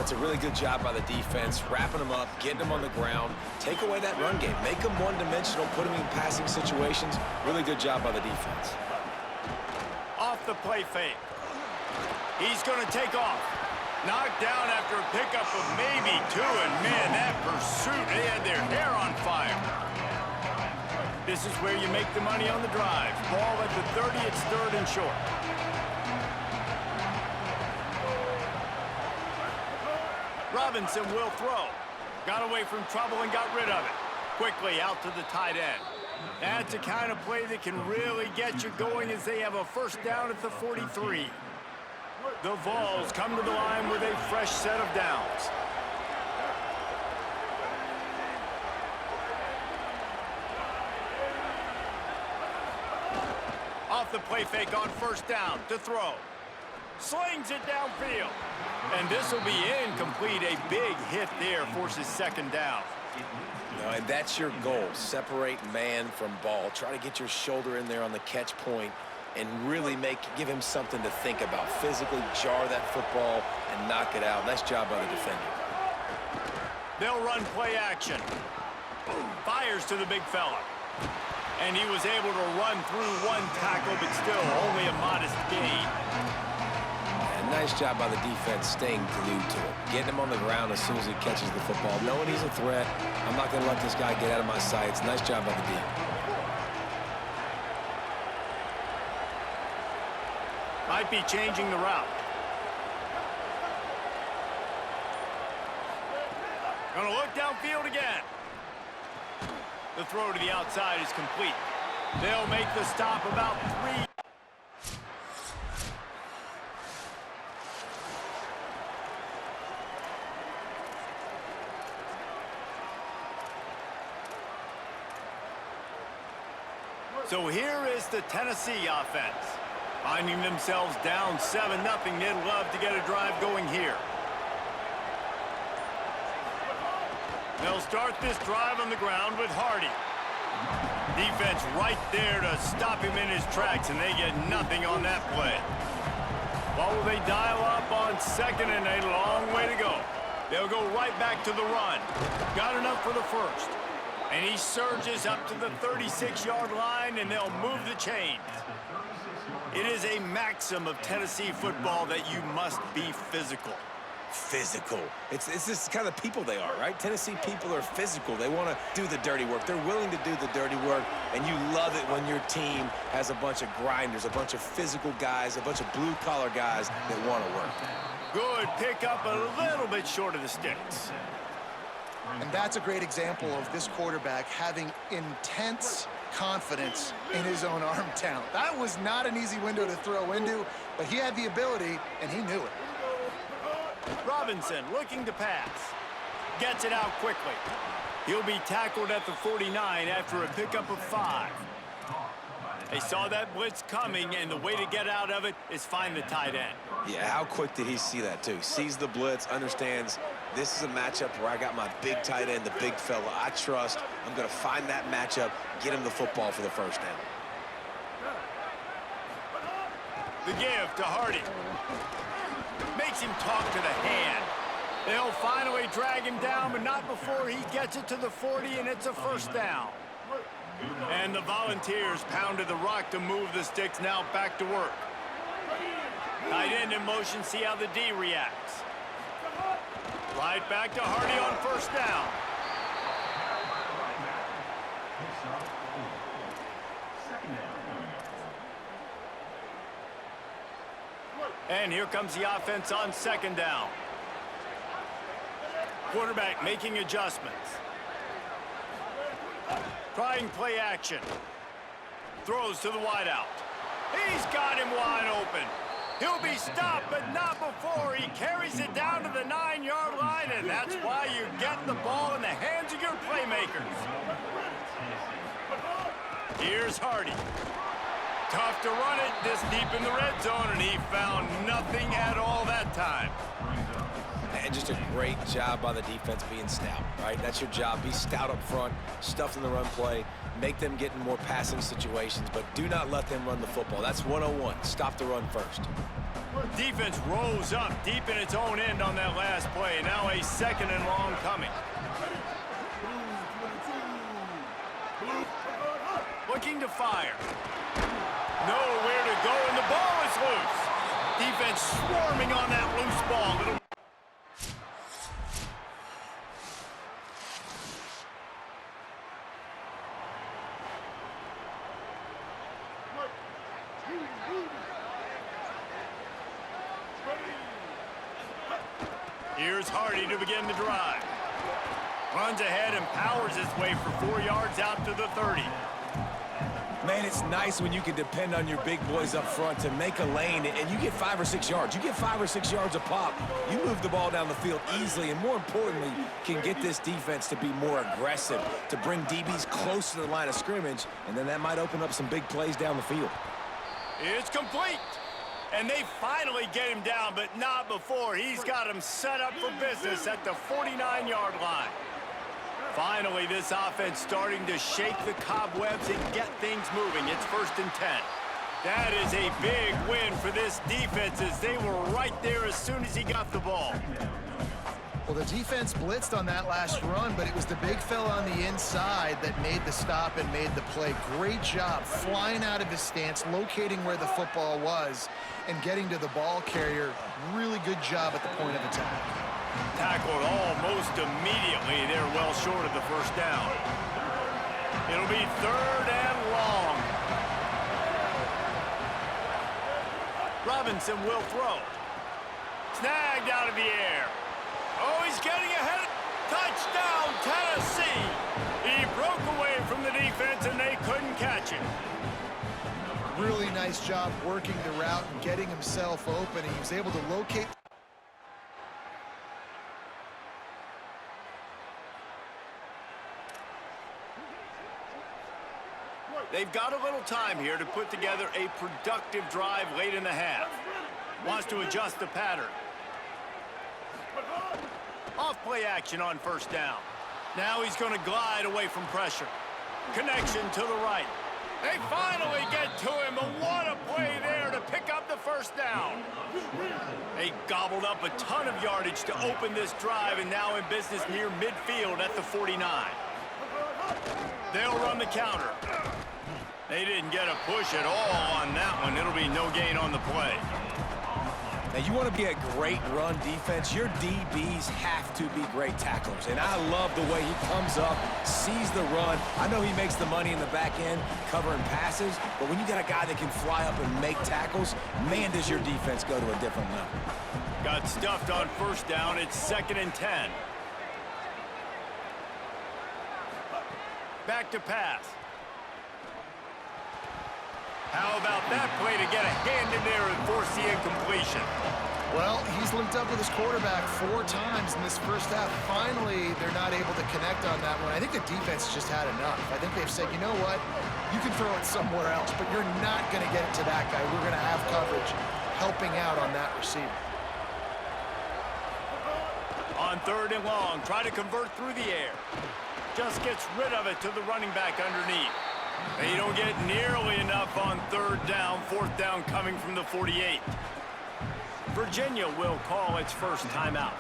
That's a really good job by the defense, wrapping them up, getting them on the ground, take away that run game, make them one-dimensional, put them in passing situations. Really good job by the defense. Off the play fake. He's going to take off. Knocked down after a pickup of maybe 2, and man, that pursuit, they had their hair on fire. This is where you make the money on the drive. Ball at the 30, it's 3rd and short. Robinson will throw. Got away from trouble and got rid of it. Quickly out to the tight end. That's the kind of play that can really get you going as they have a first down at the 43. The Vols come to the line with a fresh set of downs. Off the play fake on first down to throw. Slings it downfield. And this will be incomplete. A big hit there forces 2nd down. And that's your goal. Separate man from ball. Try to get your shoulder in there on the catch point and really give him something to think about. Physically jar that football and knock it out. Nice job by the defender. They'll run play action. Fires to the big fella. And he was able to run through 1 tackle, but still only a modest gain. And nice job by the defense staying glued to him. Getting him on the ground as soon as he catches the football. Knowing he's a threat, I'm not going to let this guy get out of my sights. Nice job by the D. Might be changing the route. Gonna look downfield again. The throw to the outside is complete. They'll make the stop about 3. So here is the Tennessee offense. Finding themselves down 7-0, they'd love to get a drive going here. They'll start this drive on the ground with Hardy. Defense right there to stop him in his tracks, and they get nothing on that play. What will they dial up on 2nd and a long way to go? They'll go right back to the run. Got enough for the 1st. And he surges up to the 36-yard line, and they'll move the chains. It is a maxim of Tennessee football that you must be physical. Physical. It's this kind of people they are, right? Tennessee people are physical. They want to do the dirty work. They're willing to do the dirty work, and you love it when your team has a bunch of grinders, a bunch of physical guys, a bunch of blue-collar guys that want to work. Good pickup, a little bit short of the sticks. And that's a great example of this quarterback having intense confidence in his own arm talent. That was not an easy window to throw into, but he had the ability, and he knew it. Robinson looking to pass. Gets it out quickly. He'll be tackled at the 49 after a pickup of 5. They saw that blitz coming, and the way to get out of it is find the tight end. Yeah, how quick did he see that, too? Sees the blitz, understands this is a matchup where I got my big tight end, the big fella I trust. I'm going to find that matchup, get him the football for the 1st down. The give to Hardy. Makes him talk to the hand. They'll finally drag him down, but not before he gets it to the 40, and it's a 1st down. And the Volunteers pounded the rock to move the sticks, now back to work. Tight end in motion, see how the D reacts. Right back to Hardy on 1st down. And here comes the offense on 2nd down. Quarterback making adjustments. Trying play action. Throws to the wideout. He's got him wide open. He'll be stopped, but not before he carries it down to the 9-yard line, and that's why you get the ball in the hands of your playmakers. Here's Hardy. Tough to run it this deep in the red zone, and he found nothing at all that time. And just a great job by the defense being stout, right? That's your job. Be stout up front, stuff in the run play, make them get in more passing situations, but do not let them run the football. That's 101. Stop the run first. Defense rolls up deep in its own end on that last play. Now a 2nd and long coming. Looking to fire. Nowhere to go, and the ball is loose. Defense swarming on that loose ball. Here's Hardy to begin the drive. Runs ahead and powers his way for 4 yards out to the 30. Man, it's nice when you can depend on your big boys up front to make a lane, and you get 5 or 6 yards. You get 5 or 6 yards a pop. You move the ball down the field easily, and more importantly, can get this defense to be more aggressive, to bring DBs close to the line of scrimmage, and then that might open up some big plays down the field. It's complete. And they finally get him down, but not before. He's got him set up for business at the 49-yard line. Finally, this offense starting to shake the cobwebs and get things moving. It's 1st and 10. That is a big win for this defense as they were right there as soon as he got the ball. Well, the defense blitzed on that last run, but it was the big fella on the inside that made the stop and made the play. Great job flying out of his stance, locating where the football was, and getting to the ball carrier. Really good job at the point of attack. Tackled almost immediately. They're well short of the 1st down. It'll be 3rd and long. Robinson will throw. Snagged out of the air. Oh, he's getting ahead. Touchdown, Tennessee. He broke away from the defense, and they couldn't catch him. Really nice job working the route and getting himself open. He was able to locate. They've got a little time here to put together a productive drive late in the half. Wants to adjust the pattern. Off-play action on 1st down. Now he's going to glide away from pressure. Connection to the right. They finally get to him, and what a play there to pick up the 1st down. They gobbled up a ton of yardage to open this drive, and now in business near midfield at the 49. They'll run the counter. They didn't get a push at all on that one. It'll be no gain on the play. Now, you want to be a great run defense, your DBs have to be great tacklers. And I love the way he comes up, sees the run. I know he makes the money in the back end covering passes, but when you got a guy that can fly up and make tackles, man, does your defense go to a different level. Got stuffed on 1st down. It's 2nd and 10. Back to pass. How about that play to get a hand in there and force the incompletion? Well, he's linked up with his quarterback 4 times in this 1st half. Finally, they're not able to connect on that one. I think the defense just had enough. I think they've said, you know what? You can throw it somewhere else, but you're not going to get it to that guy. We're going to have coverage helping out on that receiver. On 3rd and long, try to convert through the air. Just gets rid of it to the running back underneath. They don't get nearly enough on 3rd down. 4th down coming from the 48. Virginia will call its 1st timeout.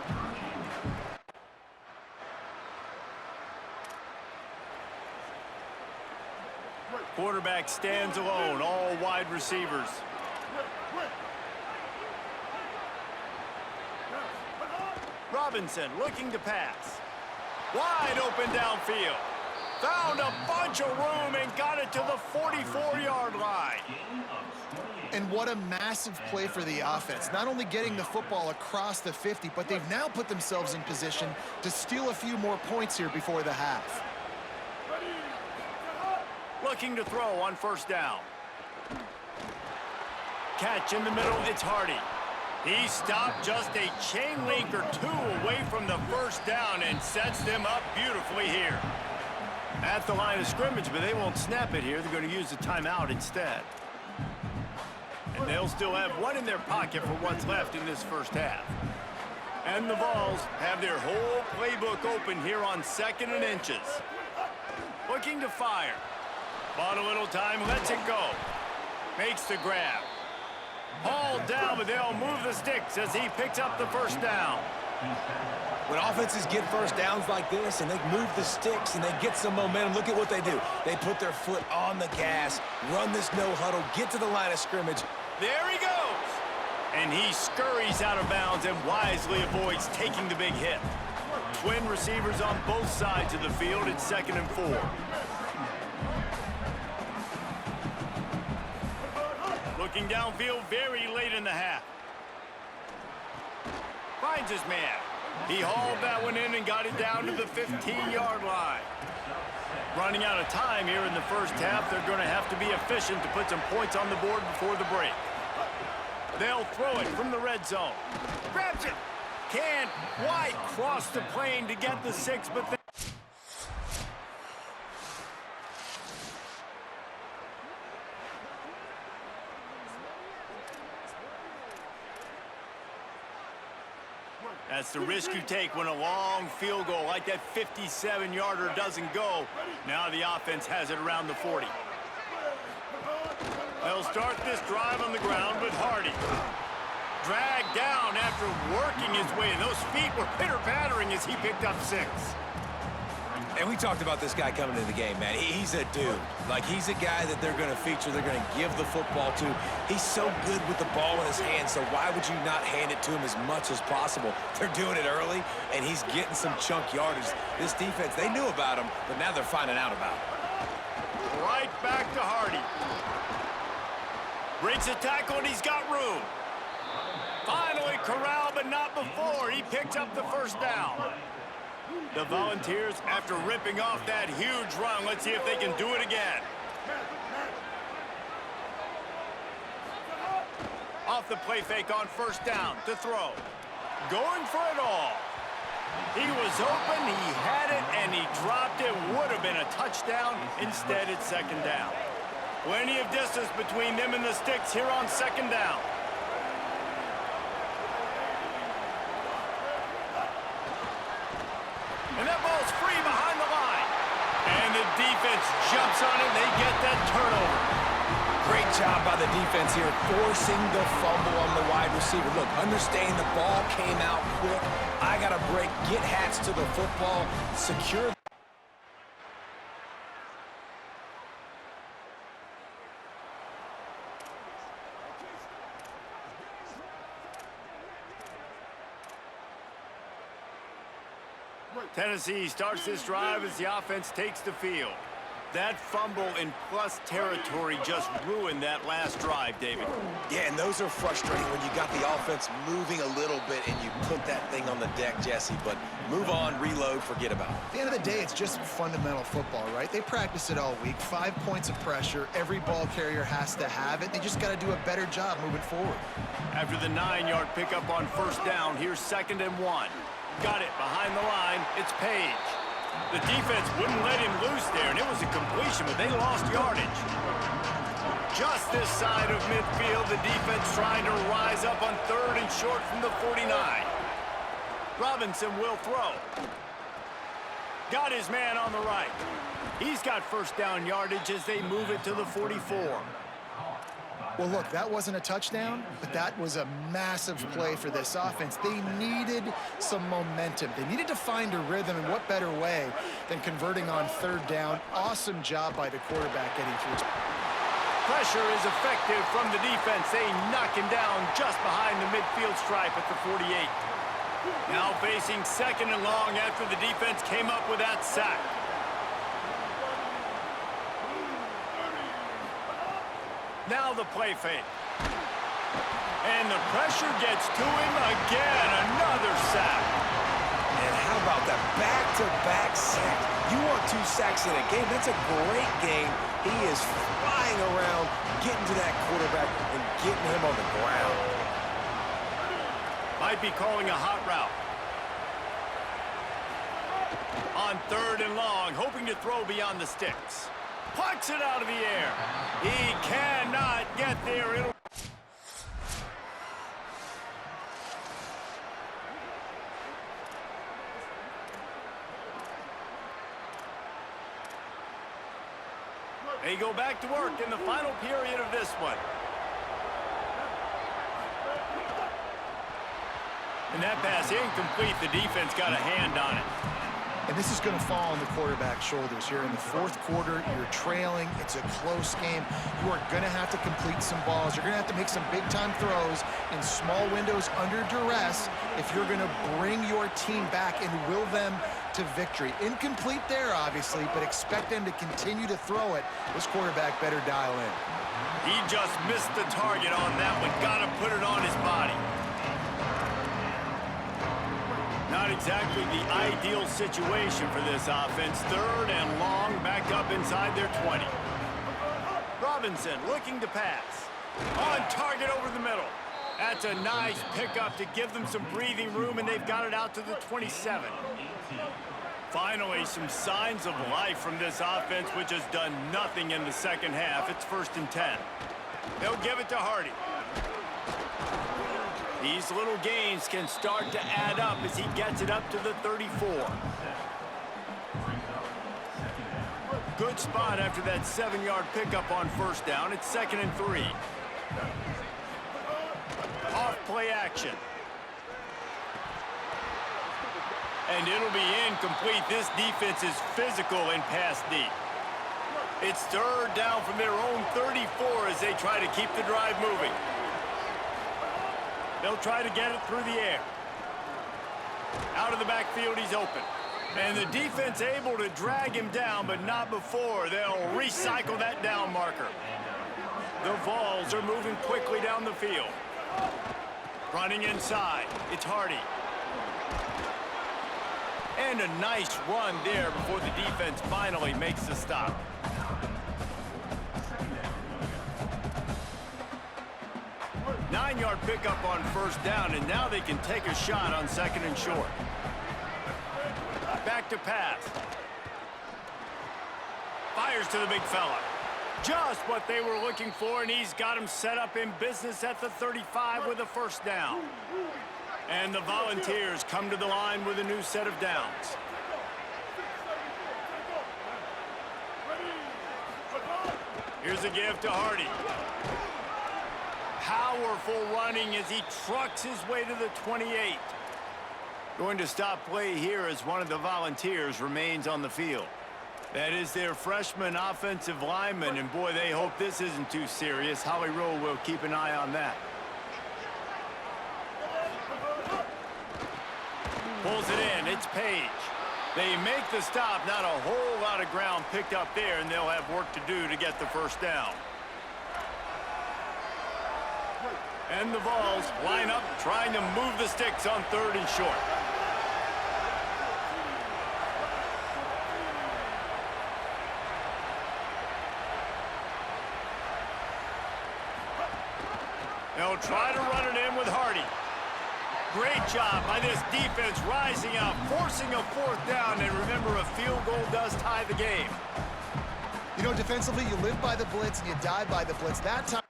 Quarterback stands alone, all wide receivers. Robinson looking to pass. Wide open downfield. Found a bunch of room and got it to the 44-yard line. And what a massive play for the offense. Not only getting the football across the 50, but they've now put themselves in position to steal a few more points here before the half. Looking to throw on 1st down. Catch in the middle, it's Hardy. He stopped just a chain link or 2 away from the 1st down and sets them up beautifully here. At the line of scrimmage, but they won't snap it here. They're going to use the timeout instead. And they'll still have one in their pocket for what's left in this 1st half. And the Vols have their whole playbook open here on 2nd and inches. Looking to fire. Bought a little time, lets it go. Makes the grab. Hauled down, but they'll move the sticks as he picks up the first down. When offenses get first downs like this and they move the sticks and they get some momentum, look at what they do. They put their foot on the gas, run this no huddle, get to the line of scrimmage. There he goes. And he scurries out of bounds and wisely avoids taking the big hit. Twin receivers on both sides of the field. It's 2nd and 4. Looking downfield very late in the half. Finds his man. He hauled that one in and got it down to the 15-yard line. Running out of time here in the first half, they're going to have to be efficient to put some points on the board before the break. They'll throw it from the red zone. Grabs it. Can't quite cross the plane to get the 6, but that's the risk you take when a long field goal like that 57-yarder doesn't go. Now the offense has it around the 40. They'll start this drive on the ground with Hardy. Dragged down after working his way. Those feet were pitter-pattering as he picked up 6. And we talked about this guy coming into the game, man. He's a dude. Like, he's a guy that they're going to feature, they're going to give the football to. He's so good with the ball in his hands, so why would you not hand it to him as much as possible? They're doing it early, and he's getting some chunk yardage. This defense, they knew about him, but now they're finding out about him. Right back to Hardy. Breaks a tackle, and he's got room. Finally corralled, but not before. He picks up the first down. The Volunteers, after ripping off that huge run, let's see if they can do it again. Off the play fake on first down to throw. Going for it all. He was open, he had it, and he dropped it. Would have been a touchdown. Instead, it's 2nd down. Plenty of distance between them and the sticks here on 2nd down. And that ball's free behind the line. And the defense jumps on it, and they get that turnover. Great job by the defense here, forcing the fumble on the wide receiver. Look, understand the ball came out quick. I got to break, get hats to the football, secure. Tennessee starts this drive as the offense takes the field. That fumble in plus territory just ruined that last drive, David. Yeah, and those are frustrating when you got the offense moving a little bit and you put that thing on the deck, Jesse. But move on, reload, forget about it. At the end of the day, it's just fundamental football, right? They practice it all week. 5 points of pressure. Every ball carrier has to have it. They just got to do a better job moving forward. After the 9-yard pickup on first down, here's 2nd and 1. Got it behind the line. It's Page. The defense wouldn't let him loose there, and it was a completion, but they lost yardage. Just this side of midfield, the defense trying to rise up on 3rd and short from the 49. Robinson will throw. Got his man on the right. He's got first down yardage as they move it to the 44. Well, look, that wasn't a touchdown, but that was a massive play for this offense. They needed some momentum. They needed to find a rhythm, and what better way than converting on 3rd down. Awesome job by the quarterback getting through. Pressure is effective from the defense. They knock him down just behind the midfield stripe at the 48. Now facing 2nd and long after the defense came up with that sack. Now the play fake. And the pressure gets to him again. Another sack. And how about that back-to-back sack? You want 2 sacks in a game? That's a great game. He is flying around, getting to that quarterback and getting him on the ground. Might be calling a hot route. On 3rd and long, hoping to throw beyond the sticks. Plucks it out of the air. He cannot get there. They go back to work in the final period of this one. And that pass incomplete. The defense got a hand on it. And this is going to fall on the quarterback's shoulders here in the fourth quarter. You're trailing. It's a close game. You are going to have to complete some balls. You're going to have to make some big-time throws in small windows under duress if you're going to bring your team back and will them to victory. Incomplete there, obviously, but expect them to continue to throw it. This quarterback better dial in. He just missed the target on that one. Got to put it on his body. Not exactly the ideal situation for this offense. Third and long, back up inside their 20. Robinson looking to pass. On target over the middle. That's a nice pickup to give them some breathing room, and they've got it out to the 27. Finally, some signs of life from this offense, which has done nothing in the second half. It's 1st and 10. They'll give it to Hardy. These little gains can start to add up as he gets it up to the 34. Good spot after that 7-yard pickup on 1st down. It's 2nd and 3. Off play action. And it'll be incomplete. This defense is physical in pass deep. It's 3rd down from their own 34 as they try to keep the drive moving. They'll try to get it through the air. Out of the backfield, he's open. And the defense able to drag him down, but not before. They'll recycle that down marker. The Vols are moving quickly down the field. Running inside, it's Hardy. And a nice run there before the defense finally makes the stop. Nine-yard pickup on 1st down, and now they can take a shot on 2nd and short. Back to pass. Fires to the big fella. Just what they were looking for, and he's got him set up in business at the 35 with a 1st down. And the Volunteers come to the line with a new set of downs. Here's a give to Hardy. Powerful running as he trucks his way to the 28. Going to stop play here as one of the Volunteers remains on the field. That is their freshman offensive lineman, and boy, they hope this isn't too serious. Howie Rowe will keep an eye on that. Pulls it in, it's Page. They make the stop, not a whole lot of ground picked up there, and they'll have work to do to get the 1st down. And the Vols line up, trying to move the sticks on 3rd and short. They'll try to run it in with Hardy. Great job by this defense rising up, forcing a 4th down, and remember, a field goal does tie the game. You know, defensively, you live by the blitz and you die by the blitz. That time.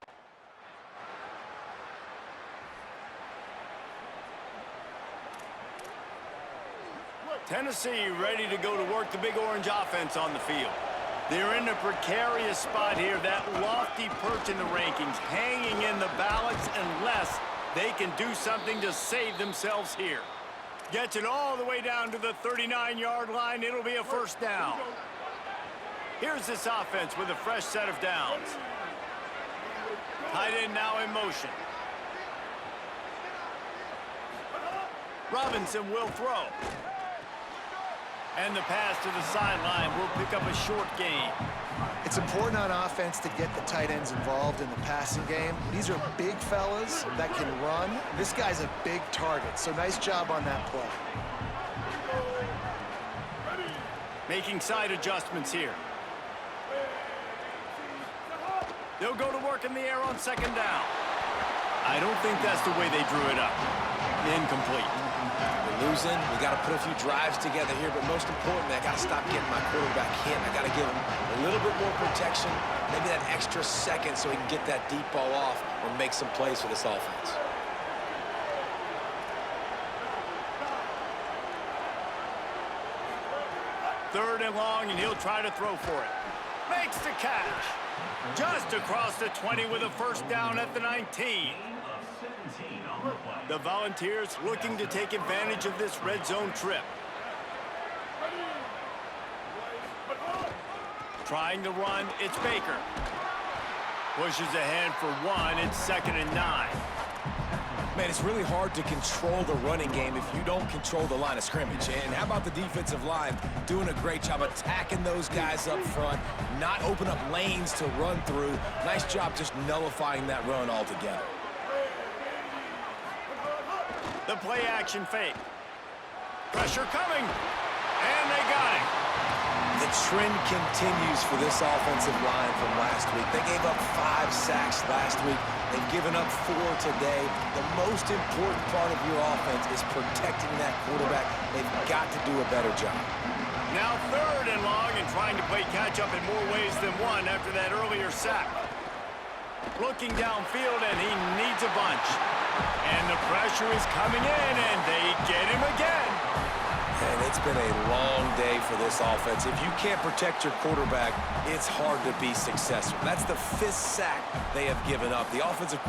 Tennessee ready to go to work the Big Orange offense on the field. They're in a precarious spot here, that lofty perch in the rankings, hanging in the balance unless they can do something to save themselves here. Gets it all the way down to the 39-yard line. It'll be a 1st down. Here's this offense with a fresh set of downs. Tight end now in motion. Robinson will throw. And the pass to the sideline will pick up a short gain. It's important on offense to get the tight ends involved in the passing game. These are big fellas that can run. This guy's a big target, so nice job on that play. Making side adjustments here. They'll go to work in the air on 2nd down. I don't think that's the way they drew it up. Incomplete. We're losing. We got to put a few drives together here, but most importantly, I got to stop getting my quarterback hit. I got to give him a little bit more protection, maybe that extra second so he can get that deep ball off or make some plays for this offense. Third and long, and he'll try to throw for it. Makes the catch. Just across the 20 with a 1st down at the 19. The Volunteers looking to take advantage of this red zone trip. Trying to run, it's Baker. Pushes ahead for one, it's 2nd and 9. Man, it's really hard to control the running game if you don't control the line of scrimmage. And how about the defensive line doing a great job attacking those guys up front, not open up lanes to run through. Nice job just nullifying that run altogether. The play action fake. Pressure coming, and they got it. The trend continues for this offensive line from last week. They gave up 5 sacks last week. They've given up 4 today. The most important part of your offense is protecting that quarterback. They've got to do a better job. Now 3rd and long and trying to play catch-up in more ways than one after that earlier sack. Looking downfield, and he needs a bunch. And the pressure is coming in, and they get him again. And it's been a long day for this offense. If you can't protect your quarterback, it's hard to be successful. That's the 5th sack they have given up. The offensive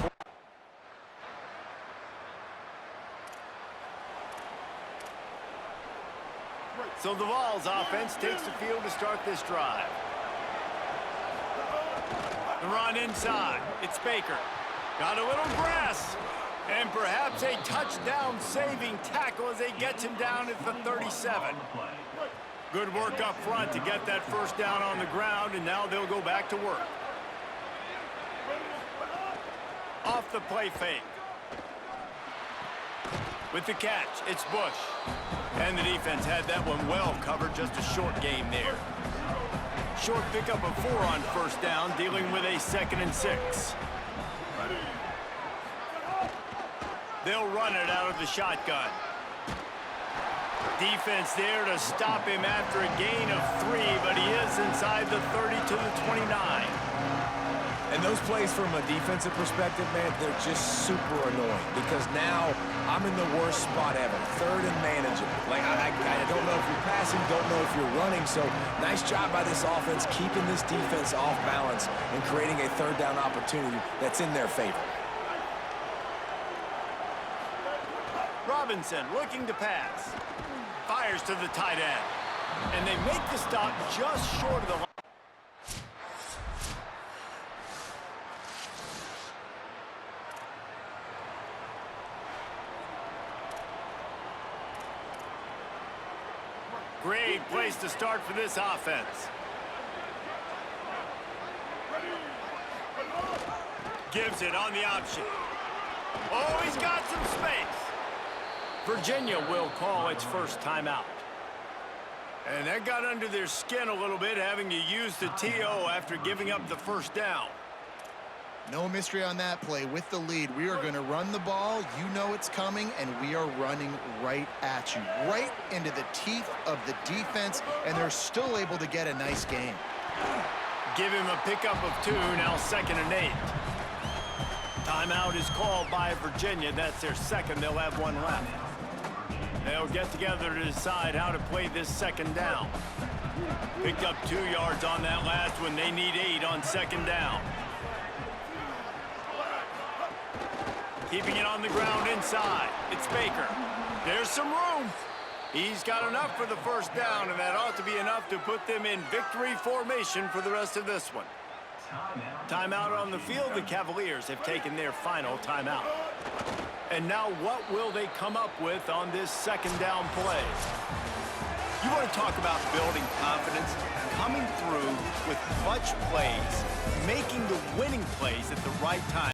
So the Vols offense takes the field to start this drive. The run inside. It's Baker. Got a little grass. And perhaps a touchdown-saving tackle as they get him down at the 37. Good work up front to get that 1st down on the ground, and now they'll go back to work. Off the play fake. With the catch, it's Bush. And the defense had that one well covered, just a short game there. Short pickup of 4 on 1st down, dealing with a 2nd and 6. They'll run it out of the shotgun. Defense there to stop him after a gain of 3, but he is inside the 30 to the 29. And those plays from a defensive perspective, man, they're just super annoying because now I'm in the worst spot ever. 3rd and manageable. Like, I don't know if you're passing, don't know if you're running. So nice job by this offense keeping this defense off balance and creating a 3rd down opportunity that's in their favor. Robinson looking to pass. Fires to the tight end. And they make the stop just short of the line. Great place to start for this offense. Gives it on the option. Oh, he's got some space. Virginia will call its 1st timeout. And that got under their skin a little bit, having to use the TO after giving up the 1st down. No mystery on that play. With the lead, we are going to run the ball. You know it's coming, and we are running right at you, right into the teeth of the defense, and they're still able to get a nice game. Give him a pickup of 2, now 2nd and 8. Timeout is called by Virginia. That's their 2nd. They'll have 1 left. They'll get together to decide how to play this 2nd down. Picked up 2 yards on that last one. They need 8 on 2nd down. Keeping it on the ground inside. It's Baker. There's some room. He's got enough for the 1st down, and that ought to be enough to put them in victory formation for the rest of this one. Timeout on the field. The Cavaliers have taken their final timeout. And now what will they come up with on this 2nd down play? You want to talk about building confidence, coming through with clutch plays, making the winning plays at the right time.